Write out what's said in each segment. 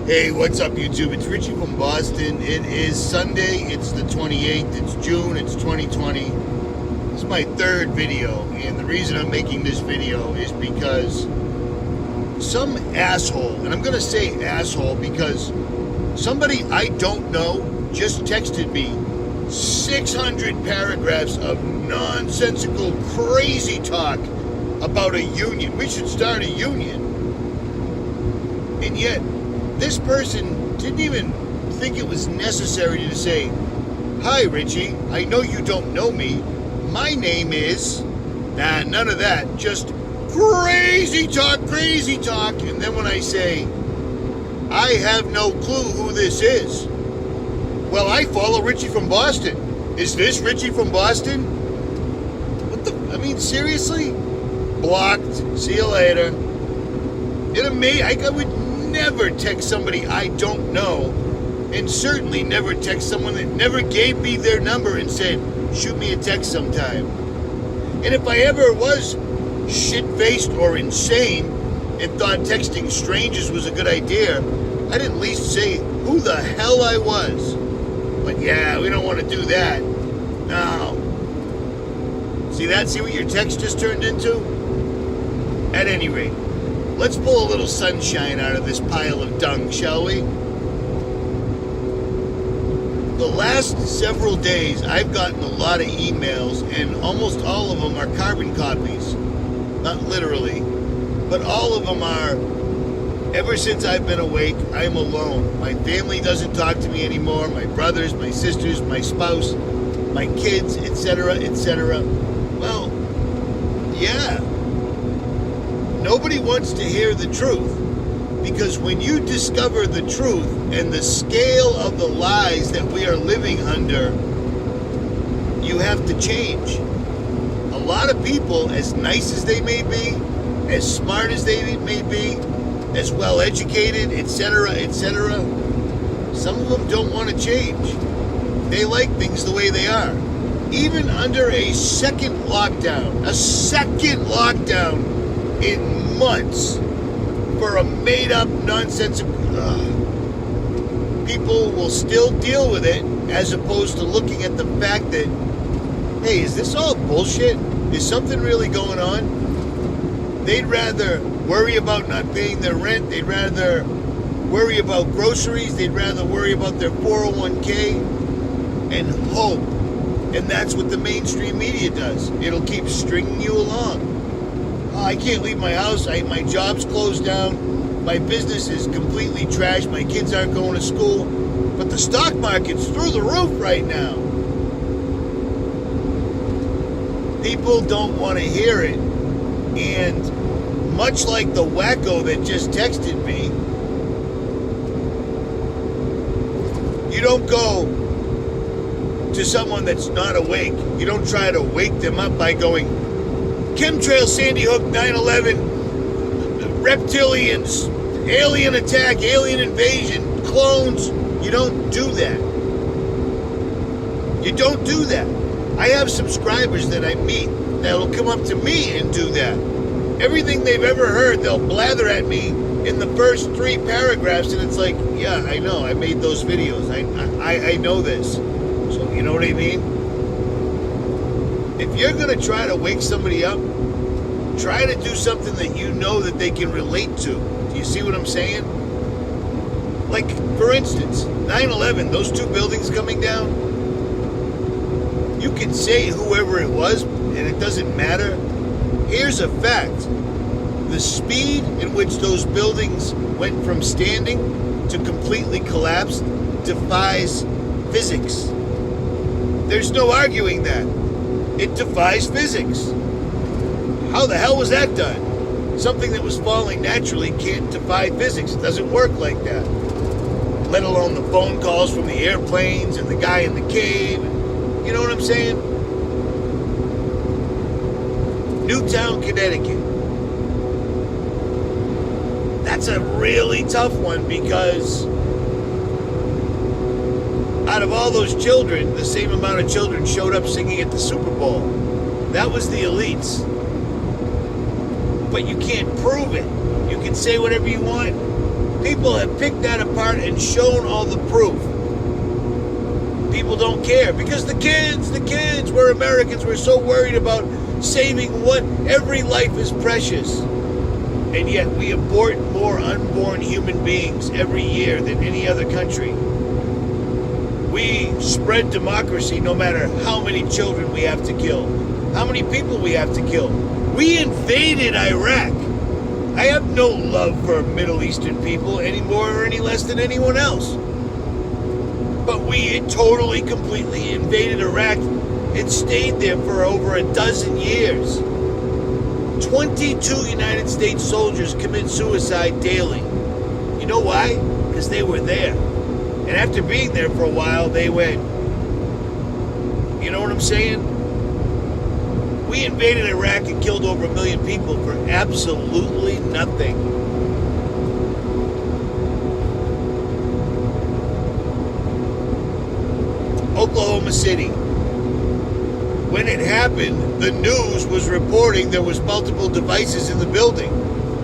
Hey, what's up, YouTube? It's Richie from Boston. It is Sunday. It's the 28th. It's June. It's 2020. This is my third video, and the reason I'm making this video is because some asshole, and I'm going to say asshole because somebody I don't know just texted me 600 paragraphs of nonsensical, crazy talk about a union. We should start a union. And yet, this person didn't even think it was necessary to say, "Hi, Richie, I know you don't know me. My name is..." Nah, none of that. Just crazy talk. And then when I say, "I have no clue who this is." Well, I follow Richie from Boston. Is this Richie from Boston? What the... I mean, seriously? Blocked. See you later. I would never text somebody I don't know, and certainly never text someone that never gave me their number and said, "Shoot me a text sometime." And if I ever was shit-faced or insane and thought texting strangers was a good idea, I'd at least say who the hell I was. But yeah, we don't want to do that. No. See that? See what your text just turned into? At any rate, let's pull a little sunshine out of this pile of dung, shall we? The last several days, I've gotten a lot of emails, and almost all of them are carbon copies. Not literally, but all of them are, "Ever since I've been awake, I'm alone. My family doesn't talk to me anymore. My brothers, my sisters, my spouse, my kids, etc., etc." Well, yeah. Nobody wants to hear the truth, because when you discover the truth and the scale of the lies that we are living under, you have to change. A lot of people, as nice as they may be, as smart as they may be, as well educated, etc., etc., some of them don't want to change. They like things the way they are. Even under a second lockdown in months for a made-up nonsense, people will still deal with it, as opposed to looking at the fact that, hey, is this all bullshit? Is something really going on? They'd rather worry about not paying their rent. They'd rather worry about groceries. They'd rather worry about their 401k and hope. And that's what the mainstream media does. It'll keep stringing you along. "Oh, I can't leave my house. My job's closed down. My business is completely trashed. My kids aren't going to school. But the stock market's through the roof right now." People don't want to hear it. And much like the wacko that just texted me, you don't go to someone that's not awake. You don't try to wake them up by going, "Chemtrail, Sandy Hook, 9/11, reptilians, alien attack, alien invasion, clones." You don't do that. You don't do that. I have subscribers that I meet that'll come up to me and do that. Everything they've ever heard, they'll blather at me in the first 3 paragraphs, and it's like, yeah, I know, I made those videos. I know this. So, you know what I mean? If you're going to try to wake somebody up, try to do something that you know that they can relate to. Do you see what I'm saying? Like, for instance, 9/11, those 2 buildings coming down, you can say whoever it was, and it doesn't matter. Here's a fact. The speed in which those buildings went from standing to completely collapsed defies physics. There's no arguing that. It defies physics. How the hell was that done? Something that was falling naturally can't defy physics. It doesn't work like that. Let alone the phone calls from the airplanes and the guy in the cave. You know what I'm saying? Newtown, Connecticut. That's a really tough one, because out of all those children, the same amount of children showed up singing at the Super Bowl. That was the elites. But you can't prove it. You can say whatever you want. People have picked that apart and shown all the proof. People don't care because the kids, we're Americans, we're so worried about saving what every life is precious. And yet we abort more unborn human beings every year than any other country. We spread democracy no matter how many children we have to kill, how many people we have to kill. We invaded Iraq. I have no love for Middle Eastern people any more or any less than anyone else. But we totally, completely invaded Iraq and stayed there for over a dozen years. 22 United States soldiers commit suicide daily. You know why? Because they were there. And after being there for a while, they went, you know what I'm saying? We invaded Iraq and killed over 1 million people for absolutely nothing. Oklahoma City. When it happened, the news was reporting there was multiple devices in the building.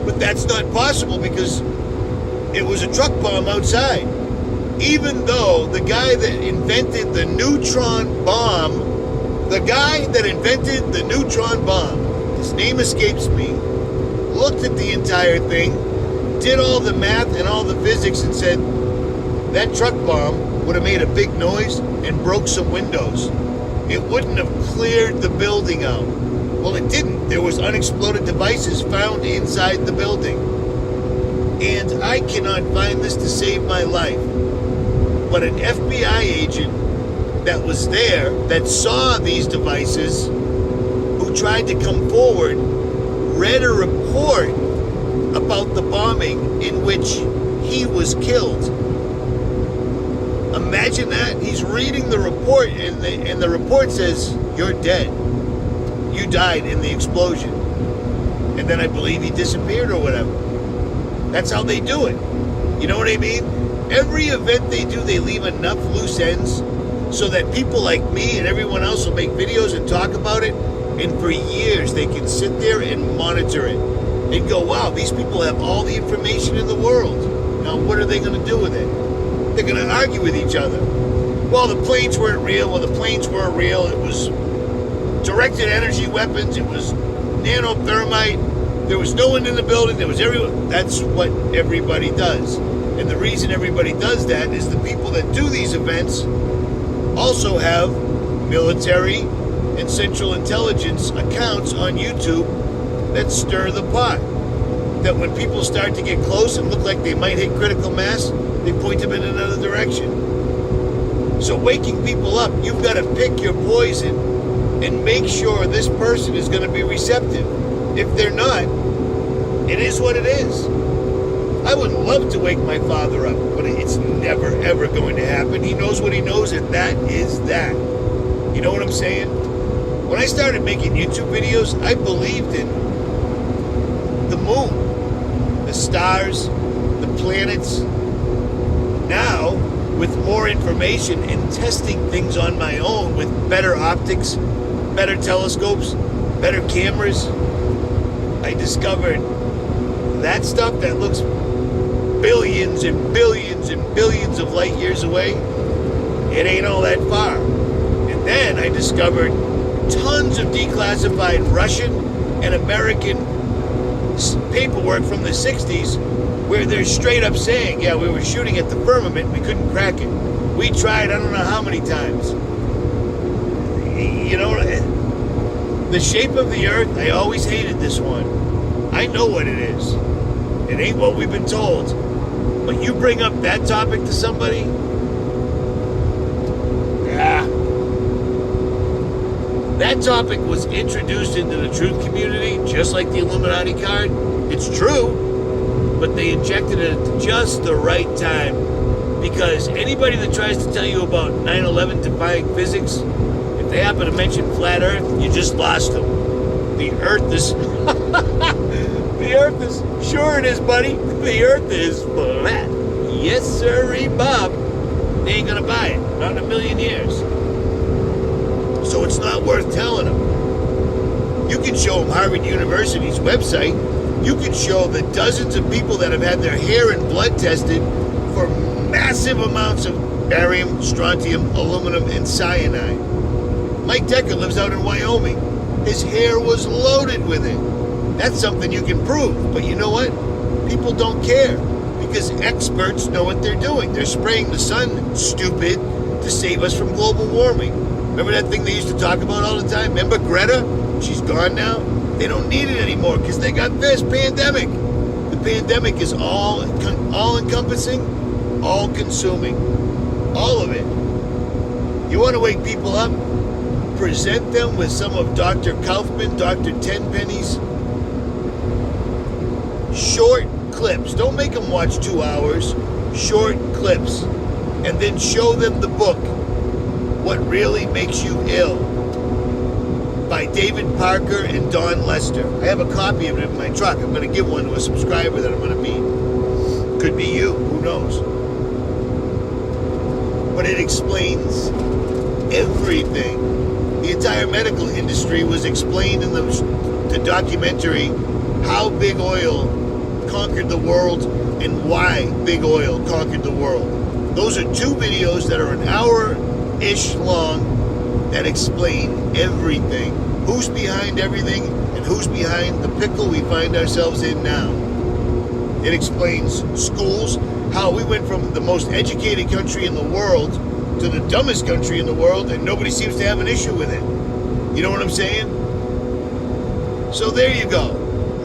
But that's not possible because it was a truck bomb outside. Even though the guy that invented the neutron bomb, his name escapes me, looked at the entire thing, did all the math and all the physics and said, that truck bomb would have made a big noise and broke some windows. It wouldn't have cleared the building out. Well, it didn't. There was unexploded devices found inside the building. And I cannot find this to save my life. But an FBI agent that was there, that saw these devices, who tried to come forward, read a report about the bombing in which he was killed. Imagine that. He's reading the report, and the report says, you're dead. You died in the explosion. And then I believe he disappeared or whatever. That's how they do it. You know what I mean? Every event they do, they leave enough loose ends so that people like me and everyone else will make videos and talk about it. And for years, they can sit there and monitor it and go, wow, these people have all the information in the world. Now, what are they going to do with it? They're going to argue with each other. Well, the planes weren't real. Well, the planes were real. It was directed energy weapons. It was nanothermite. There was no one in the building. There was everyone. That's what everybody does. And the reason everybody does that is the people that do these events also have military and central intelligence accounts on YouTube that stir the pot. That when people start to get close and look like they might hit critical mass, they point them in another direction. So waking people up, you've got to pick your poison and make sure this person is going to be receptive. If they're not, it is what it is. I would love to wake my father up, but it's never, ever going to happen. He knows what he knows, and that is that. You know what I'm saying? When I started making YouTube videos, I believed in the moon, the stars, the planets. Now, with more information and testing things on my own with better optics, better telescopes, better cameras, I discovered that stuff that looks billions and billions and billions of light years away, it ain't all that far. And then I discovered tons of declassified Russian and American paperwork from the 60s where they're straight up saying, yeah, we were shooting at the firmament, we couldn't crack it. We tried I don't know how many times. You know, the shape of the earth, I always hated this one. I know what it is. It ain't what we've been told. But you bring up that topic to somebody, that topic was introduced into the truth community just like the Illuminati card. It's true, but they injected it at just the right time. Because anybody that tries to tell you about 9/11 defying physics, if they happen to mention flat earth, you just lost them. The earth is... the earth is... Sure it is, buddy. The earth is flat. Yes, sirree, Bob. They ain't gonna buy it. Not in a million years. So it's not worth telling them. You can show them Harvard University's website, You can show the dozens of people that have had their hair and blood tested for massive amounts of barium, strontium, aluminum, and cyanide. Mike Decker lives out in Wyoming. His hair was loaded with it. That's something you can prove. But you know what? People don't care because experts know what they're doing. They're spraying the sun, stupid, to save us from global warming. Remember that thing they used to talk about all the time? Remember Greta? She's gone now. They don't need it anymore because they got this pandemic. The pandemic is all-encompassing, all-consuming. All of it. You want to wake people up? Present them with some of Dr. Kaufman, Dr. Tenpenny's short clips. Don't make them watch 2 hours. Short clips. And then show them the book, What Really Makes You Ill, by David Parker and Don Lester. I have a copy of it in my truck. I'm going to give one to a subscriber that I'm going to meet. Could be you. Who knows? But it explains everything. The entire medical industry was explained in the documentary How Big Oil Conquered the World and Why Big Oil Conquered the World. Those are 2 videos that are an hour-ish long that explain everything. Who's behind everything and who's behind the pickle we find ourselves in now. It explains schools, how we went from the most educated country in the world to the dumbest country in the world, and nobody seems to have an issue with it. You know what I'm saying? So there you go.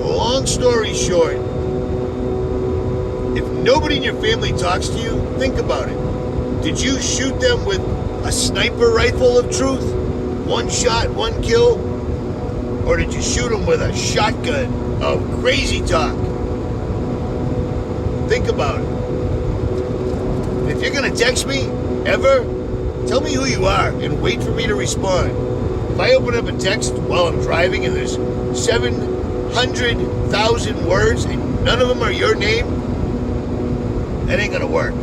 Long story short, if nobody in your family talks to you, think about it. Did you shoot them with a sniper rifle of truth? 1 shot, 1 kill? Or did you shoot them with a shotgun of crazy talk? Think about it. If you're going to text me, ever, tell me who you are and wait for me to respond. If I open up a text while I'm driving and there's 700,000 words and none of them are your name, that ain't going to work.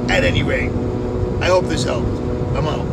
At any rate, I hope this helped. I'm out.